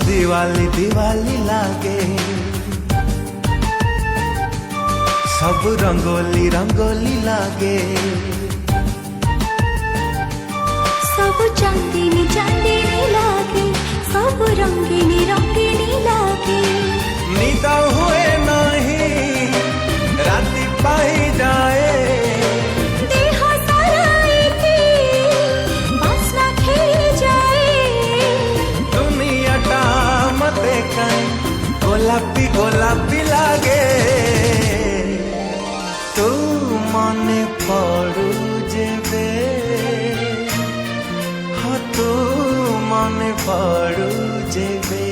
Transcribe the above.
दिवाली दिवाली लागे सब रंगोली रंगोली लागे सब चांदनी चांदनी लागे सब रंगीनी रंगीनी लागे निद हुए नहीं राति पाई जाए देह सारा एके बास्ना खेली जाए दुनियाटा मते काई गोलापी गोलापी लागे तू मने पड़ू जेबे हाँ तू मने पड़ू जेबे।